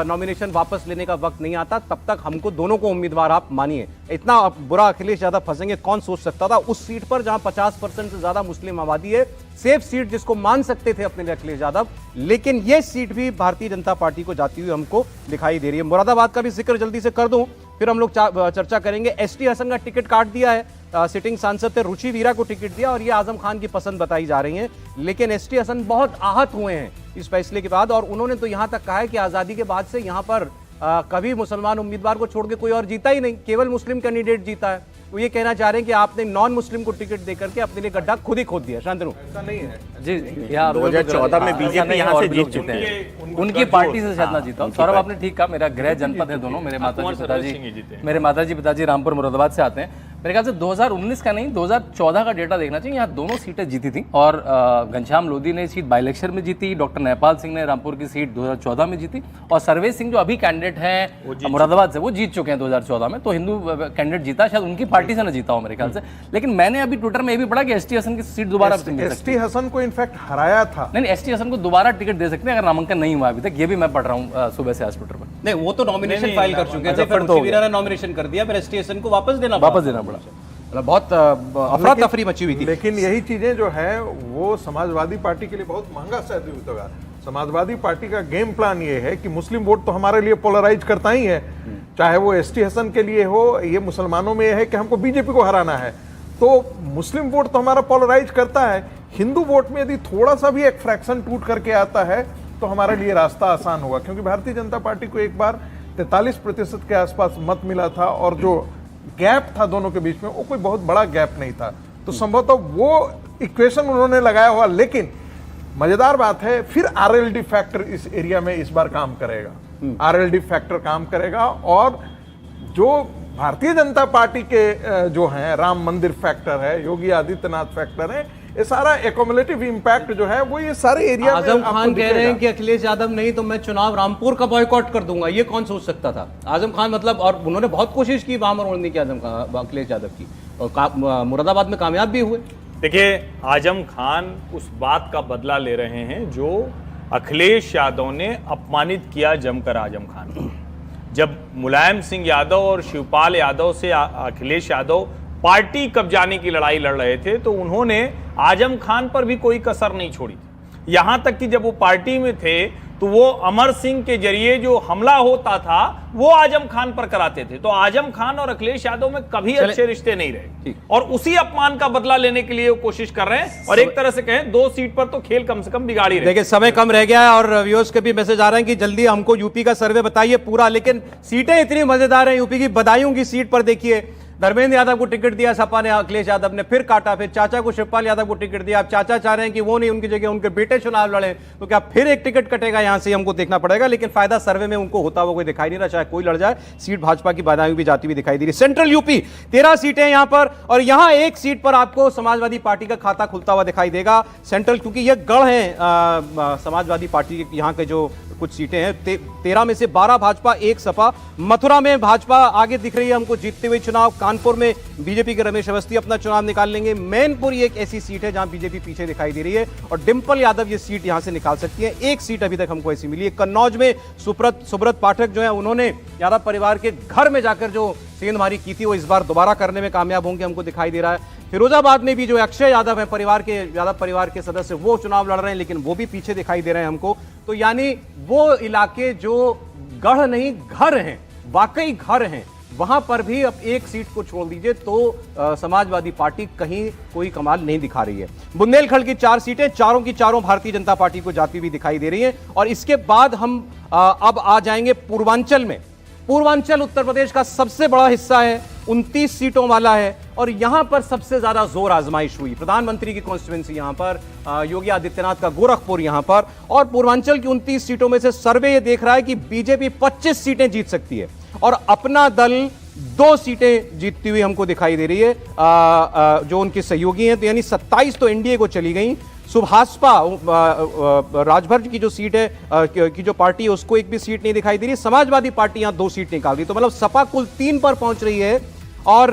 नॉमिनेशन वापस लेने का वक्त नहीं आता तब तक हमको दोनों को उम्मीदवार आप मानिए। इतना बुरा अखिलेश यादव फंसेंगे कौन सोच सकता था उस सीट पर जहां 50% से ज्यादा मुस्लिम आबादी है, सेफ सीट जिसको मान सकते थे अपने लिए अखिलेश यादव, लेकिन यह सीट भी भारतीय जनता पार्टी को जाती हुई हमको दिखाई दे रही है। मुरादाबाद का भी जिक्र जल्दी से कर दूं, फिर हम लोग चर्चा करेंगे। एसटी हसन का टिकट काट दिया है, सिटिंग सांसद थे रुचि वीरा को टिकट दिया और ये आजम खान की पसंद बताई जा रही है। लेकिन एसटी हसन बहुत आहत हुए हैं इस फैसले के बाद और उन्होंने तो यहां तक कहा है कि आजादी के बाद से यहां पर कभी मुसलमान उम्मीदवार को छोड़ के कोई और जीता ही नहीं, केवल मुस्लिम कैंडिडेट जीता है। वो ये कहना चाह रहे हैं कि आपने नॉन मुस्लिम को टिकट देकर के अपने लिए गड्ढा खुद ही खोद दिया। शांतनु, ऐसा नहीं है जी, यहाँ 2014 में बीजेपी यहाँ से जीत चुके हैं, उनकी पार्टी से शायद ना जीता। सौरभ आपने ठीक कहा, मेरा गृह जनपद है दोनों। मेरे माताजी पिताजी रामपुर मुरादाबाद से आते हैं। मेरे ख्याल से 2019 का नहीं 2014 का डेटा देखना चाहिए। यहाँ दोनों सीटें जीती थी और घनश्याम लोधी ने सीट बाई इलेक्शन में जीती, डॉक्टर नेपाल सिंह ने रामपुर की सीट 2014 में जीती और सर्वेश सिंह जो अभी कैंडिडेट हैं मुरादाबाद से वो जीत चुके हैं 2014 में। तो हिंदू कैंडिडेट जीता, शायद उनकी पार्टी से ना जीता हो मेरे ख्याल से। लेकिन मैंने अभी ट्विटर में ये भी पढ़ा कि एसटी हसन की सीट दोबारा एसटी हसन को इनफैक्ट हराया था। नहीं, एसटी हसन को दोबारा टिकट दे सकते हैं अगर नामांकन नहीं हुआ अभी तक। ये भी मैं पढ़ रहा हूँ सुबह से आज ट्विटर पर। नहीं वो तो नॉमिनेशन फाइल कर चुके थे, फिर रुचि वीरा ने नॉमिनेशन कर दिया, फिर एसटी हसन को वापस देना पड़ा। बहुत अफरा तफरी मची हुई थी। लेकिन यही चीजें जो है वो समाजवादी पार्टी के लिए बहुत महंगा साबित होगा। समाजवादी पार्टी का गेम प्लान ये है कि मुस्लिम वोट तो हमारे लिए पोलराइज करता ही है, चाहे वो एसटी हसन के लिए हो, ये मुसलमानों में है कि हमको बीजेपी को हराना है, तो मुस्लिम वोट तो हमारा पोलराइज करता है। हिंदू वोट में यदि थोड़ा सा भी एक फ्रैक्शन टूट करके आता है तो हमारे लिए रास्ता आसान होगा, क्योंकि भारतीय जनता पार्टी को एक बार 43% के आसपास मत मिला था और जो गैप था दोनों के बीच में वो कोई बहुत बड़ा गैप नहीं था। तो संभवतः वो इक्वेशन उन्होंने लगाया हुआ। लेकिन मजेदार बात है, फिर आरएलडी फैक्टर इस एरिया में इस बार काम करेगा। आरएलडी फैक्टर काम करेगा और जो भारतीय जनता पार्टी के जो हैं राम मंदिर फैक्टर है, योगी आदित्यनाथ फैक्टर है, ये सारा एकोमुलेटिव इंपैक्ट जो है वो ये सारे एरिया आजम खान कह रहे हैं कि अखिलेश यादव नहीं तो मैं चुनाव रामपुर का बॉयकॉट कर दूंगा। ये कौन सोच सकता था? आजम खान मतलब, और उन्होंने बहुत कोशिश की वहां मोड़ने की अखिलेश यादव की और मुरादाबाद में कामयाब भी हुए। देखिए, आजम खान उस बात का बदला ले रहे हैं जो अखिलेश यादव ने अपमानित किया जमकर आजम खान को। जब मुलायम सिंह यादव और शिवपाल यादव से अखिलेश यादव पार्टी कब्जाने की लड़ाई लड़ रहे थे तो उन्होंने आजम खान पर भी कोई कसर नहीं छोड़ी थी। यहां तक कि जब वो पार्टी में थे तो वो अमर सिंह के जरिए जो हमला होता था वो आजम खान पर कराते थे। तो आजम खान और अखिलेश यादव में कभी अच्छे रिश्ते नहीं रहे और उसी अपमान का बदला लेने के लिए वो कोशिश कर रहे हैं। और एक तरह से कहें 2 सीट पर तो खेल कम से कम बिगाड़ी रहे। देखिए, समय कम रह गया है और व्यूअर्स के भी मैसेज आ रहे हैं कि जल्दी हमको यूपी का सर्वे बताइए पूरा। लेकिन सीटें इतनी मजेदार हैं यूपी की। बदायूं की सीट पर देखिए, धर्मेंद्र यादव को टिकट दिया सपा ने, अखिलेश यादव ने फिर काटा, फिर चाचा को शिवपाल यादव को टिकट दिया। अब चाचा चाह रहे हैं कि वो नहीं, उनकी जगह उनके बेटे चुनाव लड़े, तो क्या फिर एक टिकट कटेगा? यहां से हमको देखना पड़ेगा। लेकिन फायदा सर्वे में उनको होता हुआ कोई दिखाई नहीं रहा, चाहे कोई लड़ जाए। सीट भाजपा की बदायूं भी जाती हुई दिखाई दे रही। सेंट्रल यूपी 13 सीटें यहां पर और यहां एक सीट पर आपको समाजवादी पार्टी का खाता खुलता हुआ दिखाई देगा। सेंट्रल, क्योंकि यह गढ़ है समाजवादी पार्टी के, यहां के जो कुछ सीटें हैं 13 में से 12 भाजपा, 1 सपा। मथुरा में भाजपा आगे दिख रही है हमको जीतते हुए चुनाव। कानपुर में बीजेपी के रमेश अवस्थी अपना चुनाव निकाल लेंगे। मैनपुर एक ऐसी सीट है जहां बीजेपी पीछे दिखाई दे रही है और डिंपल यादव ये सीट यहां से निकाल सकती है। एक सीट अभी तक हमको ऐसी मिली है। कन्नौज में सुब्रत पाठक जो है उन्होंने यादव परिवार के घर में जाकर जो सेंधमारी की थी वो इस बार दोबारा करने में कामयाब होंगे हमको दिखाई दे रहा है। फिरोजाबाद में भी जो अक्षय यादव है यादव परिवार के सदस्य, वो चुनाव लड़ रहे हैं लेकिन वो भी पीछे दिखाई दे रहे हैं हमको। तो यानी वो इलाके जो गढ़ नहीं घर हैं, वाकई घर हैं, वहां पर भी अब एक सीट को छोड़ दीजिए तो समाजवादी पार्टी कहीं कोई कमाल नहीं दिखा रही है। बुंदेलखंड की 4 सीटें, चारों की चारों भारतीय जनता पार्टी को जाती हुई दिखाई दे रही हैं। और इसके बाद हम अब आ जाएंगे पूर्वांचल में। पूर्वांचल उत्तर प्रदेश का सबसे बड़ा हिस्सा है, 29 सीटों वाला है और यहां पर सबसे ज्यादा जोर आजमाइश हुई। प्रधानमंत्री की कॉन्स्टिट्यूएंसी यहां पर, योगी आदित्यनाथ का गोरखपुर यहां पर। और पूर्वांचल की 29 सीटों में से सर्वे ये देख रहा है कि बीजेपी 25 सीटें जीत सकती है और अपना दल 2 सीटें जीतती हुई हमको दिखाई दे रही है जो उनके सहयोगी हैं। तो यानी 27 तो एनडीए को चली गई। सुभाषपा राजभर की जो सीट है की जो पार्टी है उसको एक भी सीट नहीं दिखाई दे रही। समाजवादी पार्टी यहां 2 सीट निकाल रही। तो मतलब सपा कुल 3 पर पहुंच रही है और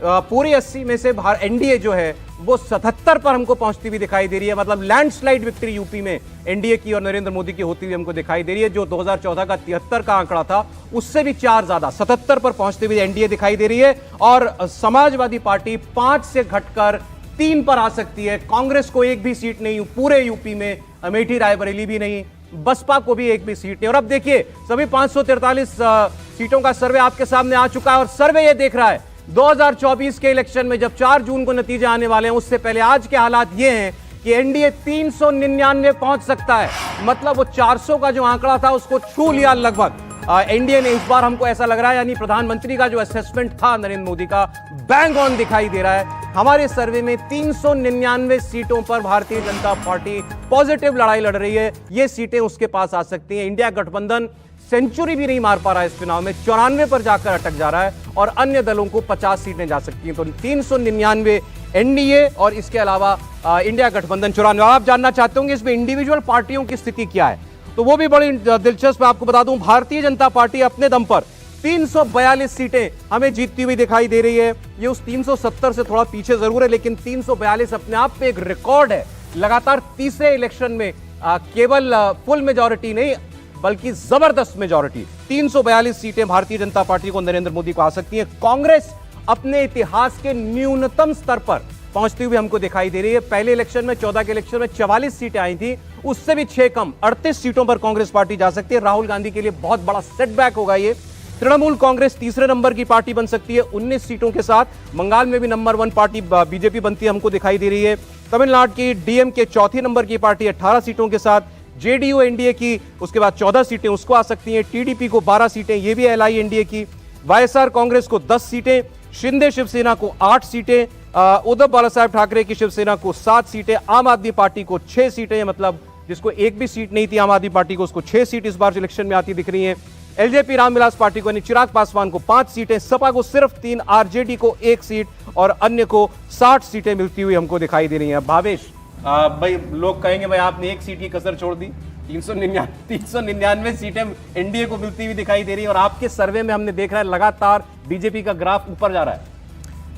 पूरे 80 में से एनडीए जो है वो 77 पर हमको पहुंचती हुई दिखाई दे रही है। मतलब लैंडस्लाइड विक्ट्री यूपी में एनडीए की और नरेंद्र मोदी की होती हुई हमको दिखाई दे रही है। जो 2014 का 73 का आंकड़ा था उससे भी 4 ज्यादा 77 पर पहुंचती हुई एनडीए दिखाई दे रही है। और समाजवादी पार्टी 5 से घटकर 3 पर आ सकती है। कांग्रेस को एक भी सीट नहीं पूरे यूपी में, अमेठी रायबरेली भी नहीं, बसपा को भी एक भी सीट नहीं। और अब देखिए सभी 543 सीटों का सर्वे आपके सामने आ चुका है और सर्वे ये देख रहा है 2024 के इलेक्शन में जब 4 जून को नतीजे आने वाले हैं, उससे पहले आज के हालात ये हैं कि एनडीए 399 पहुंच सकता है। मतलब वो 400 का जो आंकड़ा था उसको छू लिया लगभग एनडीए ने इस बार। हमको ऐसा लग रहा है, यानी प्रधानमंत्री का जो असेसमेंट था नरेंद्र मोदी का, बैंग ऑन दिखाई दे रहा है। हमारे सर्वे में 399 सीटों पर भारतीय जनता पार्टी पॉजिटिव लड़ाई लड़ रही है। ये सीटें उसके पास आ सकती हैं। इंडिया गठबंधन सेंचुरी भी नहीं मार पा रहा है इस चुनाव में, 94 पर जाकर अटक जा रहा है और अन्य दलों को 50 सीटें जा सकती हैं। तो 399 एनडीए और इसके अलावा इंडिया गठबंधन 94। आप जानना चाहते होंगे इसमें इंडिविजुअल पार्टियों की स्थिति क्या है, तो वो भी बड़ी दिलचस्प। आपको बता दूं, भारतीय जनता पार्टी अपने दम पर 342 सीटें हमें जीतती हुई दिखाई दे रही है। ये उस 370 से थोड़ा पीछे जरूर है, लेकिन 342 अपने आप में एक रिकॉर्ड है। लगातार तीसरे इलेक्शन में केवल फुल मेजॉरिटी नहीं बल्कि जबरदस्त मेजॉरिटी, 342 सीटें भारतीय जनता पार्टी को, नरेंद्र मोदी को आ सकती हैं। कांग्रेस अपने इतिहास के न्यूनतम स्तर पर पहुंचती हुई हमको दिखाई दे रही है। पहले इलेक्शन में 14 के इलेक्शन में 44 सीटें आई थी, उससे भी 6 कम 38 सीटों पर कांग्रेस पार्टी जा सकती है। राहुल गांधी के लिए बहुत बड़ा सेटबैक होगा ये। तृणमूल कांग्रेस तीसरे नंबर की पार्टी बन सकती है 19 सीटों के साथ। बंगाल में भी नंबर 1 पार्टी बीजेपी बनती हमको दिखाई दे रही है। तमिलनाडु की डीएमके चौथी नंबर की पार्टी 18 सीटों के साथ। जेडीयू एनडीए की उसके बाद 14 सीटें उसको आ सकती हैं। टीडीपी को 12 सीटें, ये भी एलआई एनडीए की। वाईएसआर कांग्रेस को 10 सीटें, शिंदे शिवसेना को 8 सीटें, उद्धव बालासाहेब ठाकरे की शिवसेना को 7 सीटें, आम आदमी पार्टी को 6 सीटें, मतलब जिसको एक भी सीट नहीं थी आम आदमी पार्टी को, उसको 6 सीट इस बार इलेक्शन में आती दिख रही हैं। एलजेपी रामविलास पार्टी को यानी चिराग पासवान को 5 सीटें, सपा को सिर्फ 3, आरजेडी को 1 सीट और अन्य को 60 सीटें मिलती हुई हमको दिखाई दे रही हैं। भावेश, भाई लोग कहेंगे भाई आपने 1 सीट की कसर छोड़ दी, 399 सीटें एनडीए को मिलती हुई दिखाई दे रही है और आपके सर्वे में हमने देख रहा है लगातार बीजेपी का ग्राफ ऊपर जा रहा है।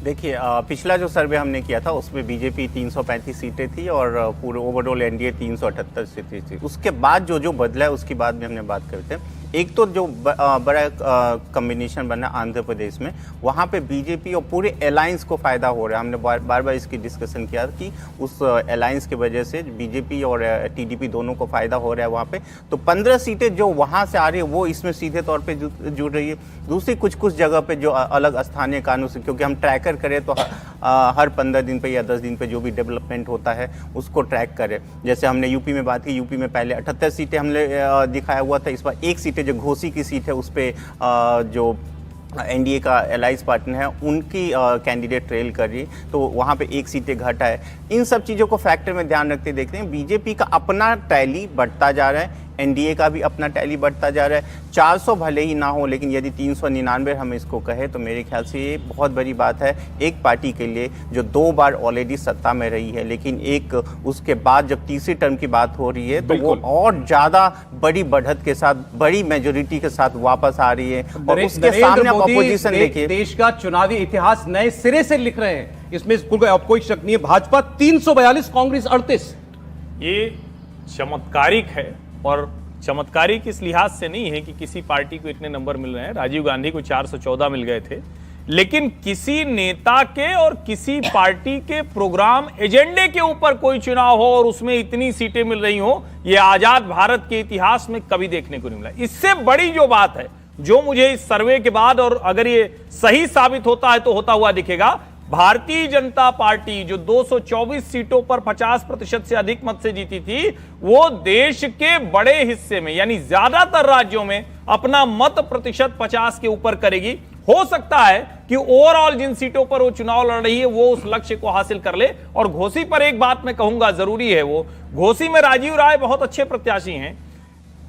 देखिए, पिछला जो सर्वे हमने किया था उसमें बीजेपी 335 सीटें थी और पूरे ओवरऑल एनडीए 378 सीटें थी। उसके बाद जो बदला है उसकी बाद में हमने बात करते हैं। एक तो जो बड़ा कॉम्बिनेशन बना आंध्र प्रदेश में, वहाँ पे बीजेपी और पूरे अलायंस को फ़ायदा हो रहा है। हमने बार बार इसकी डिस्कशन किया कि उस अलायंस की वजह से बीजेपी और टीडीपी दोनों को फ़ायदा हो रहा है वहाँ पे। तो 15 सीटें जो वहाँ से आ रही है वो इसमें सीधे तौर पे जुड़ रही है। दूसरी कुछ जगह पे जो अलग स्थानीय कानून से, क्योंकि हम ट्रैकर करें तो हर 15 दिन पे या 10 दिन पे जो भी डेवलपमेंट होता है उसको ट्रैक करें। जैसे हमने यूपी में बात की, यूपी में पहले 78 सीटें हमने दिखाया हुआ था, इस बार 1 सीटें जो घोसी की सीट है उस पर जो एनडीए का एलाइज पार्टनर है उनकी कैंडिडेट ट्रेल कर रही है, तो वहाँ पे 1 सीटें घटा है। इन सब चीज़ों को फैक्टर में ध्यान रखते देखते हैं बीजेपी का अपना टैली बढ़ता जा रहा है, एनडीए का भी अपना टैली बढ़ता जा रहा है। 400 भले ही ना हो, लेकिन यदि 399 हम इसको कहें तो मेरे ख्याल से ये बहुत बड़ी बात है एक पार्टी के लिए जो 2 बार ऑलरेडी सत्ता में रही है, लेकिन एक उसके बाद जब तीसरी टर्म की बात हो रही है तो वो और ज़्यादा बड़ी बढ़त के साथ, बड़ी मेजोरिटी के साथ वापस आ रही है। और उसके सामने आप अपोजिशन देखिए, देश का चुनावी इतिहास नए सिरे से लिख रहे हैं, इसमें अब कोई शक नहीं है। भाजपा 342, कांग्रेस 38। ये चमत्कारिक है और चमत्कारिक इस लिहाज से नहीं है कि किसी पार्टी को इतने नंबर मिल रहे हैं। राजीव गांधी को 414 मिल गए थे, लेकिन किसी नेता के और किसी पार्टी के प्रोग्राम एजेंडे के ऊपर कोई चुनाव हो और उसमें इतनी सीटें मिल रही हो, यह आजाद भारत के इतिहास में कभी देखने को नहीं मिला। इससे बड़ी जो बात है, जो मुझे इस सर्वे के बाद, और अगर ये सही साबित होता है तो होता हुआ दिखेगा, भारतीय जनता पार्टी जो 224 सीटों पर 50% से अधिक मत से जीती थी, वो देश के बड़े हिस्से में यानी ज्यादातर राज्यों में अपना मत प्रतिशत 50 के ऊपर करेगी। हो सकता है कि ओवरऑल जिन सीटों पर वो चुनाव लड़ रही है वो उस लक्ष्य को हासिल कर ले। और घोसी पर एक बात मैं कहूंगा जरूरी है, वो घोसी में राजीव राय बहुत अच्छे प्रत्याशी हैं।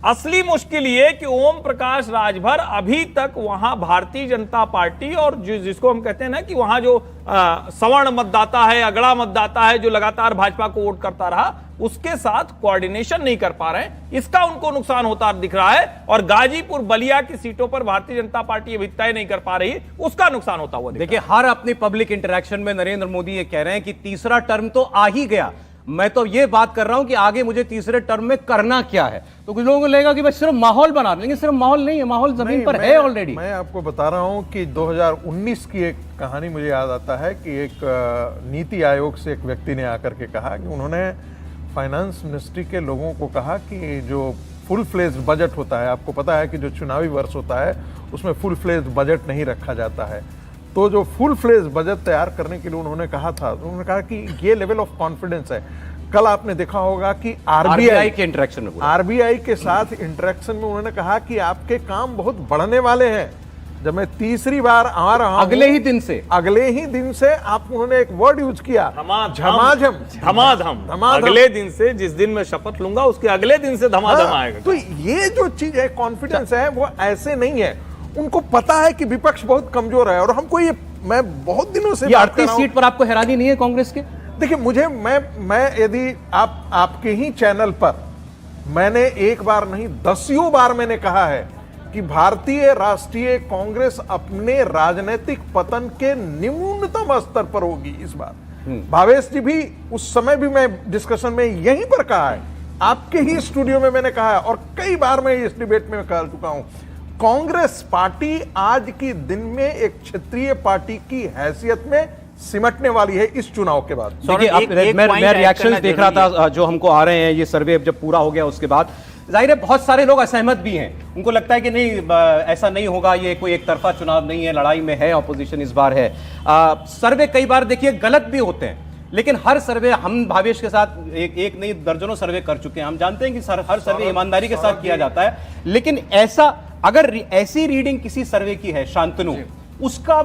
असली मुश्किल ये कि ओम प्रकाश राजभर अभी तक वहां भारतीय जनता पार्टी और जिसको हम कहते हैं ना कि वहां जो सवर्ण मतदाता है, अगड़ा मतदाता है, जो लगातार भाजपा को वोट करता रहा, उसके साथ कोऑर्डिनेशन नहीं कर पा रहे हैं। इसका उनको नुकसान होता दिख रहा है। और गाजीपुर बलिया की सीटों पर भारतीय जनता पार्टी अभी तय नहीं कर पा रही, उसका नुकसान होता हुआ। देखिए, हर अपनी पब्लिक इंटरेक्शन में नरेंद्र मोदी ये कह रहे हैं कि तीसरा टर्म तो आ ही गया, मैं तो ये बात कर रहा हूं कि आगे मुझे तीसरे टर्म में करना क्या है। तो कुछ लोगों को लगेगा कि बस सिर्फ माहौल बना लेंगे, सिर्फ माहौल नहीं है, माहौल जमीन पर है ऑलरेडी। मैं आपको बता रहा हूं कि 2019 की एक कहानी मुझे याद आता है कि एक नीति आयोग से एक व्यक्ति ने आकर के कहा कि उन्होंने फाइनेंस मिनिस्ट्री के लोगों को कहा कि जो फुल फ्लेज्ड बजट होता है। आपको पता है कि जो चुनावी वर्ष होता है उसमें फुल फ्लेज्ड बजट नहीं रखा जाता है। तो जो फुल फ्लेज्ड बजट तैयार करने के लिए उन्होंने कहा था, उन्होंने कहा कि ये लेवल ऑफ कॉन्फिडेंस है। कल आपने देखा होगा कि आरबीआई के इंटरेक्शन में, आरबीआई के साथ इंटरेक्शन में उन्होंने कहा कि आपके काम बहुत बढ़ने वाले हैं। जब मैं तीसरी बार आ रहा हूं, अगले ही दिन से आप, उन्होंने एक वर्ड यूज किया, धमाधम। अगले दिन से, जिस दिन मैं शपथ लूंगा उसके अगले दिन से धमाधम आएगा। तो ये जो चीज है, कॉन्फिडेंस है, वो ऐसे नहीं है। उनको पता है कि विपक्ष बहुत कमजोर है। और हमको ये, मैं बहुत दिनों से 38 सीट पर आपको हैरानी नहीं है कांग्रेस के? देखिए, मुझे, मैं यदि आपके ही चैनल पर मैंने एक बार नहीं दसियों बार मैंने कहा है कि भारतीय राष्ट्रीय कांग्रेस अपने राजनीतिक पतन के न्यूनतम स्तर पर होगी इस बार। भावेश जी भी, उस समय भी मैं डिस्कशन में यहीं पर कहा है, आपके ही स्टूडियो में मैंने कहा है, और कई बार मैं इस डिबेट में कह चुका हूं, कांग्रेस पार्टी आज के दिन में एक क्षेत्रीय पार्टी की हैसियत में सिमटने वाली है इस चुनाव के बाद। देखिए, मैं रिएक्शंस देख रहा था जो हमको आ रहे हैं, ये सर्वे जब पूरा हो गया उसके बाद जाहिर है बहुत सारे लोग असहमत भी हैं। उनको लगता है कि नहीं, ऐसा नहीं होगा, ये कोई एक तरफा चुनाव नहीं है, लड़ाई में है ऑपोजिशन इस बार है। सर्वे कई बार देखिए गलत भी होते हैं, लेकिन हर सर्वे, हम भावेश के साथ एक नहीं दर्जनों सर्वे कर चुके हैं, हम जानते हैं कि हर सर्वे ईमानदारी के साथ किया जाता है। लेकिन ऐसा, अगर ऐसी रीडिंग किसी सर्वे की है शांतनु, उसका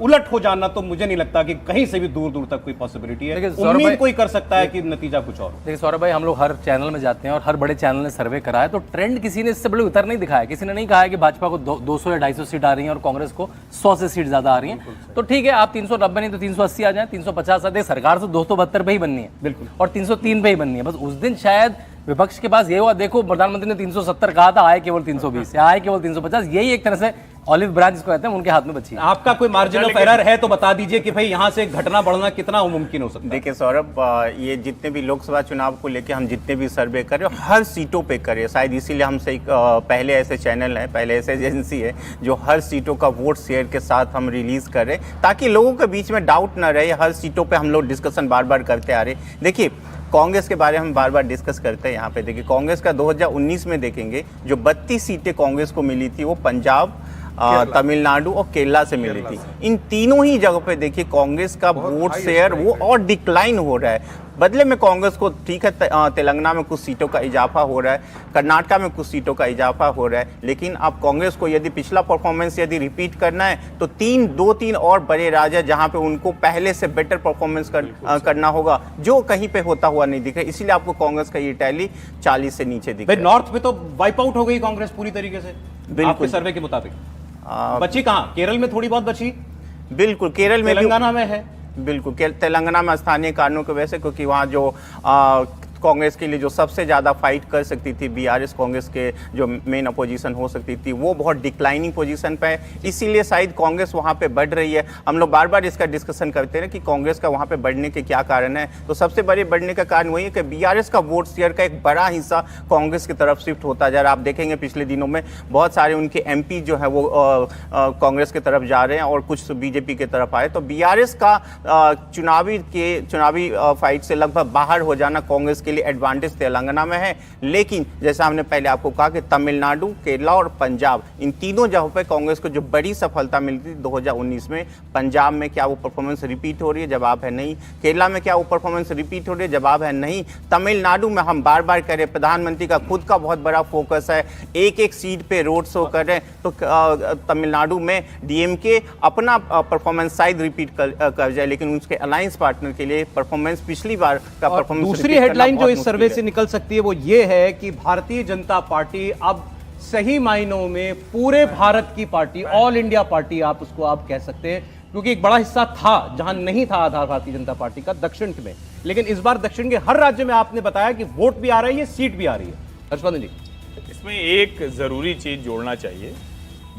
उलट हो जाना तो मुझे नहीं लगता कि कहीं से भी दूर दूर तक कोई पॉसिबिलिटी है। उम्मीद कोई कर सकता है कि नतीजा कुछ और। देखिए सौरभ भाई, हम लोग हर चैनल में जाते हैं और हर बड़े चैनल ने सर्वे करा है, तो ट्रेंड किसी ने इससे बड़े उतर नहीं दिखाया। किसी ने नहीं कहा है कि भाजपा को 200 या 250 सीट आ रही हैं और कांग्रेस को 100 से सीट ज्यादा आ रही हैं। तो ठीक है, आप 390 नहीं तो 380 आ जाए, 350 आ जाए। सरकार तो 272 पे ही बननी है बिल्कुल, और 303 पे ही बननी है। बस उस दिन शायद विपक्ष के पास ये हुआ, देखो प्रधानमंत्री ने 370 कहा था, आए केवल 320, आए केवल 350। यही एक तरह से ऑलिव ब्रांच जिसको कहते हैं उनके हाथ में बची है। आपका कोई मार्जिन ऑफ एरर है तो बता दीजिए कि भाई यहाँ से घटना बढ़ना कितना मुमकिन हो सकता है। देखिए सौरभ, ये जितने भी लोकसभा चुनाव को लेकर हम जितने भी सर्वे कर रहे हैं, हर सीटों पे कर रहे हैं। शायद इसीलिए हमसे पहले ऐसे चैनल है, पहले ऐसे एजेंसी है जो हर सीटों का वोट शेयर के साथ हम रिलीज कर रहे हैं, ताकि लोगों के बीच में डाउट ना रहे। हर सीटों पर हम लोग डिस्कशन बार बार करते आ रहे। देखिए, कांग्रेस के बारे में हम बार बार डिस्कस करते हैं यहाँ पे। देखिए, कांग्रेस का 2019 में देखेंगे, जो 32 सीटें कांग्रेस को मिली थी वो पंजाब, तमिलनाडु और केरला से मिली थी। इन तीनों ही जगह पे देखिए कांग्रेस का वोट शेयर वो और डिक्लाइन हो रहा है। बदले में कांग्रेस को, ठीक है, तेलंगाना में कुछ सीटों का इजाफा हो रहा है, कर्नाटक में कुछ सीटों का इजाफा हो रहा है, लेकिन अब कांग्रेस को यदि पिछला परफॉर्मेंस यदि रिपीट करना है तो 2-3 और बड़े राज्य जहां पे उनको पहले से बेटर परफॉर्मेंस करना होगा, जो कहीं पे होता हुआ नहीं दिख रहा। इसीलिए आपको कांग्रेस का ये टैली 40 से नीचे दिख रहा है। नॉर्थ में तो वाइप आउट हो गई कांग्रेस पूरी तरीके से, आपके सर्वे के मुताबिक। बची कहां? केरल में थोड़ी बहुत बची, बिल्कुल केरल में, तेलंगाना में है, बिल्कुल तेलंगाना में स्थानीय कारणों की वजह से, क्योंकि वहाँ जो कांग्रेस के लिए जो सबसे ज़्यादा फाइट कर सकती थी बीआरएस, कांग्रेस के जो मेन अपोजिशन हो सकती थी, वो बहुत डिक्लाइनिंग पोजीशन पे है। इसीलिए शायद कांग्रेस वहाँ पे बढ़ रही है। हम लोग बार बार इसका डिस्कशन करते हैं कि कांग्रेस का वहाँ पे बढ़ने के क्या कारण है। तो सबसे बड़े बढ़ने का कारण वही है कि बीआरएस का वोट शेयर का एक बड़ा हिस्सा कांग्रेस की तरफ शिफ्ट होता जा रहा है। आप देखेंगे पिछले दिनों में बहुत सारे उनके एमपी जो है वो कांग्रेस की तरफ जा रहे हैं और कुछ बीजेपी की तरफ आए। तो बीआरएस का चुनावी फाइट से लगभग बाहर हो जाना कांग्रेस के लिए एडवांटेज तेलंगाना में है। लेकिन जैसा हमने पहले आपको कहा कि तमिलनाडु, केरला और पंजाब, इन तीनों जगहों पे कांग्रेस को जो बड़ी सफलता मिली थी 2019 में, पंजाब में क्या वो परफॉर्मेंस रिपीट हो रही है? जवाब है नहीं। केरला में क्या वो परफॉर्मेंस रिपीट हो रही है? जवाब है नहीं। तमिलनाडु में हम बार बार कह रहे हैं, प्रधानमंत्री का खुद का बहुत बड़ा फोकस है, एक सीट पे रोड शो कर रहे हैं। तो तमिलनाडु में डीएमके अपना परफॉर्मेंस शायद रिपीट कर जाए, लेकिन उसके अलायंस पार्टनर के लिए परफॉर्मेंस पिछली बार का परफॉर्मेंस। दूसरी हेडलाइन जो इस सर्वे से निकल सकती है वो ये है कि भारतीय जनता पार्टी अब सही मायनों में पूरे भारत की पार्टी, ऑल इंडिया पार्टी आप उसको आप कह सकते हैं, क्योंकि एक बड़ा हिस्सा था जहां नहीं था आधार भारतीय जनता पार्टी का, दक्षिण में। लेकिन इस बार दक्षिण के हर राज्य में आपने बताया कि वोट भी आ रही है, सीट भी आ रही है। हर्षवर्धन जी, इसमें एक जरूरी चीज जोड़ना चाहिए।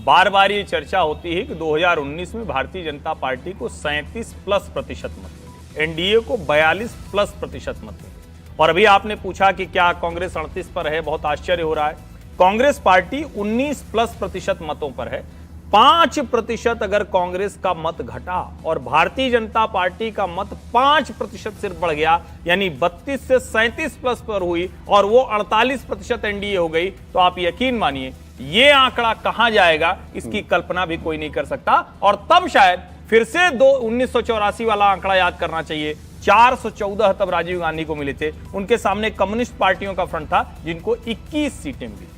बार बार ये चर्चा होती है कि 2019 में भारतीय जनता पार्टी को 37+% मत मिले, एनडीए को 42+% मत मिले। और अभी आपने पूछा कि क्या कांग्रेस 38 पर है, बहुत आश्चर्य हो रहा है। कांग्रेस पार्टी 19+% मतों पर है, 5% अगर कांग्रेस का मत घटा और भारतीय जनता पार्टी का मत 5% सिर्फ बढ़ गया, यानी 32 से 37 प्लस पर हुई और वो 48% एनडीए हो गई, तो आप यकीन मानिए ये आंकड़ा कहां जाएगा इसकी कल्पना भी कोई नहीं कर सकता। और तब शायद फिर से 1984 वाला आंकड़ा याद करना चाहिए। 414 तब राजीव गांधी को मिले थे, उनके सामने कम्युनिस्ट पार्टियों का फ्रंट था जिनको 21 सीटें मिली।